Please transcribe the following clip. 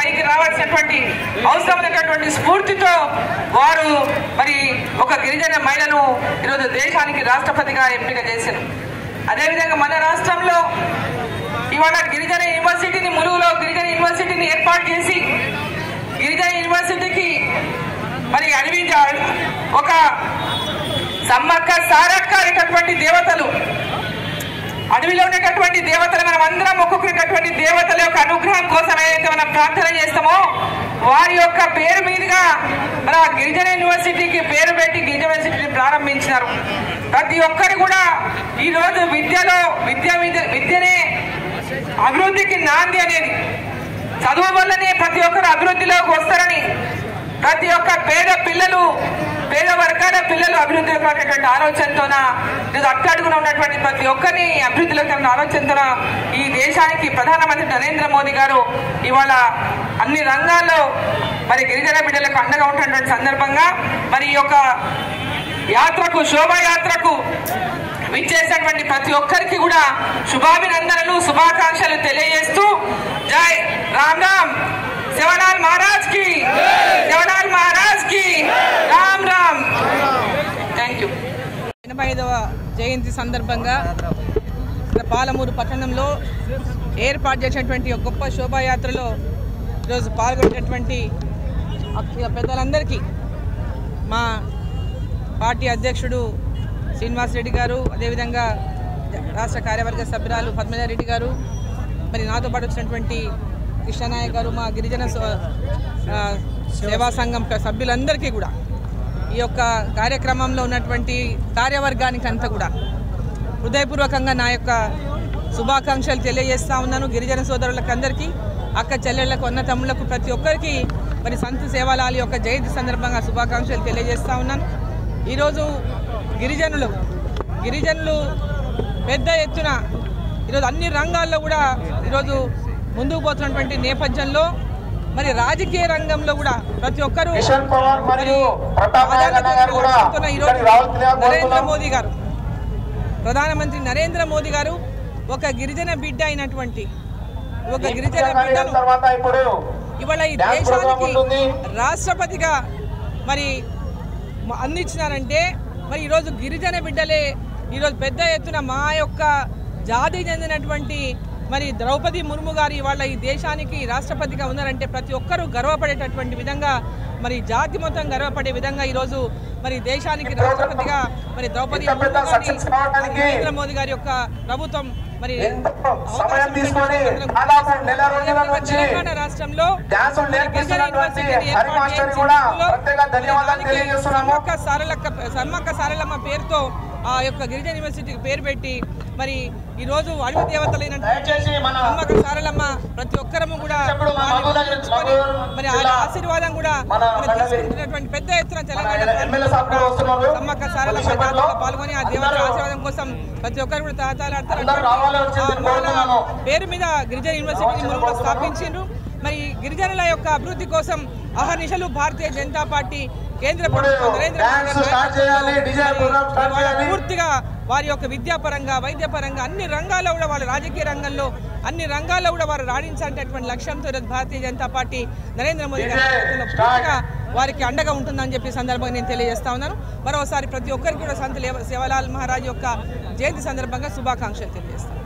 పైకి రావాల్సినటువంటి అవసరమైనటువంటి స్ఫూర్తితో వారు మరి ఒక గిరిజన మహిళను ఈరోజు దేశానికి రాష్ట్రపతిగా ఎంపిక చేశారు. అదేవిధంగా మన రాష్ట్రంలో ఇవాళ గిరిజన యూనివర్సిటీని ములుగులో గిరిజన యూనివర్సిటీని ఏర్పాటు చేసి గిరిజన యూనివర్సిటీకి మరి అడవి ఒక సమ్మక్క సారక్క అనేటటువంటి దేవతలు, అడవిలో ఉన్నటువంటి దేవతలు మనం అందరం మొక్కుకునేటటువంటి దేవతల యొక్క అనుగ్రహం కోసం ఏదైతే మనం ప్రార్థన చేస్తామో వారి యొక్క పేరు మీదుగా మన గిరిజన యూనివర్సిటీకి పేరు పెట్టి గిరిజన యూనివర్సిటీని ప్రారంభించినారు. ప్రతి ఒక్కరు కూడా ఈరోజు విద్యనే అభివృద్ధికి నాంది అనేది, చదువు వల్లనే ప్రతి ఒక్కరు అభివృద్ధిలోకి వస్తారని, ప్రతి ఒక్క పేద వర్గాల పిల్లలు అభివృద్ధిలోకి వచ్చేటువంటి ఆలోచనతోన అట్టడుగున ఉన్నటువంటి ప్రతి ఒక్కరిని అభివృద్ధిలోకి ఆలోచనతోన ఈ దేశానికి ప్రధానమంత్రి నరేంద్ర మోదీ గారు ఇవాళ అన్ని రంగాల్లో మరి గిరిజన బిడ్డలకు అండగా ఉన్నటువంటి సందర్భంగా మరి ఈ యొక్క యాత్రకు, శోభాయాత్రకు విచ్చేసినటువంటి ప్రతి ఒక్కరికి కూడా శుభాభినందనలు, శుభాకాంక్షలు తెలియజేస్తూ జై రామ్ రామ్, శివలాల్ మహారాజ్ కి, శివలాల్ మహారాజ్ కి రామ్ రామ్. Thank you. 85వ జయంతి సందర్భంగా పాలమూరు పట్టణంలో ఏర్పాటు చేసినటువంటి ఒక గొప్ప శోభాయాత్రలో ఈరోజు పాల్గొనేటటువంటి పెద్దలందరికీ మా పార్టీ అధ్యక్షుడు శ్రీనివాస్ రెడ్డి గారు, అదేవిధంగా రాష్ట్ర కార్యవర్గ సభ్యురాలు పద్మజారెడ్డి గారు, మరి నాతో పాటు వచ్చినటువంటి కృష్ణనాయక్ గారు, మా గిరిజన సేవా సంఘం సభ్యులందరికీ కూడా ఈ యొక్క కార్యక్రమంలో ఉన్నటువంటి కార్యవర్గానికి అంతా కూడా హృదయపూర్వకంగా నా యొక్క శుభాకాంక్షలు తెలియజేస్తా ఉన్నాను. గిరిజన సోదరులకు అందరికీ, అక్క చెల్లెళ్లకు, అన్న తమ్ముళ్లకు ప్రతి ఒక్కరికి మరి సంత్ సేవాలాల్ యొక్క జయంతి సందర్భంగా శుభాకాంక్షలు తెలియజేస్తా ఉన్నాను. ఈరోజు గిరిజనులు పెద్ద ఎత్తున ఈరోజు అన్ని రంగాల్లో కూడా ఈరోజు ముందుకు పోతున్నటువంటి నేపథ్యంలో మరి రాజకీయ రంగంలో కూడా ప్రతి ఒక్కరూ నరేంద్ర మోదీ గారు, ప్రధానమంత్రి నరేంద్ర మోదీ గారు ఒక గిరిజన బిడ్డ అయినటువంటి ఒక గిరిజన బిడ్డను ఇవాళ ఈ దేశానికి రాష్ట్రపతిగా మరి అందించినారంటే మరి ఈరోజు గిరిజన బిడ్డలే ఈరోజు పెద్ద ఎత్తున మా యొక్క జాతికి చెందినటువంటి మరి ద్రౌపది ముర్ము గారు ఇవాళ ఈ దేశానికి రాష్ట్రపతిగా ఉన్నారంటే ప్రతి ఒక్కరూ గర్వపడేటటువంటి విధంగా, మరి జాతి మొత్తం గర్వపడే విధంగా ఈరోజు మరి దేశానికి రాష్ట్రపతిగా మరి ద్రౌపది ముర్ము గారిని నరేంద్ర మోదీ గారి యొక్క ప్రభుత్వం మరి తెలంగాణ రాష్ట్రంలో సమ్మక్క సారలమ్మ పేరుతో ఆ యొక్క గిరిజన యూనివర్సిటీకి పేరు పెట్టి మరి ఈరోజు అడవి దేవతలైనటువంటి సమ్మక్క సారలమ్మ ప్రతి ఒక్కరము కూడా మరి ఆశీర్వాదం కూడా తీసుకుంటున్నటువంటి పెద్ద ఎత్తున తెలంగాణ సమ్మక్క సారలమ్మ జాతరలో పాల్గొని ఆ దేవత ఆశీర్వాదం కోసం ప్రతి ఒక్కరు కూడా తాతాలాడతారు. పేరు మీద గిరిజన యూనివర్సిటీని ములుగులో స్థాపించారు. మరి గిరిజనుల యొక్క అభివృద్ధి కోసం అహర్నిశలు భారతీయ జనతా పార్టీ కేంద్ర ప్రభుత్వం నరేంద్ర మోదీ పూర్తిగా వారి యొక్క విద్యాపరంగా, వైద్యపరంగా అన్ని రంగాల్లో కూడా వాళ్ళ రాజకీయ రంగంలో అన్ని రంగాల్లో కూడా వారు రాణించాలనేటువంటి లక్ష్యంతో భారతీయ జనతా పార్టీ నరేంద్ర మోదీ గారి పూర్తిగా వారికి అండగా ఉంటుందని చెప్పి సందర్భంగా నేను తెలియజేస్తా ఉన్నాను. మరోసారి ప్రతి ఒక్కరికి కూడా సంత్ సేవాలాల్ మహారాజ్ యొక్క జయంతి సందర్భంగా శుభాకాంక్షలు తెలియజేస్తాను.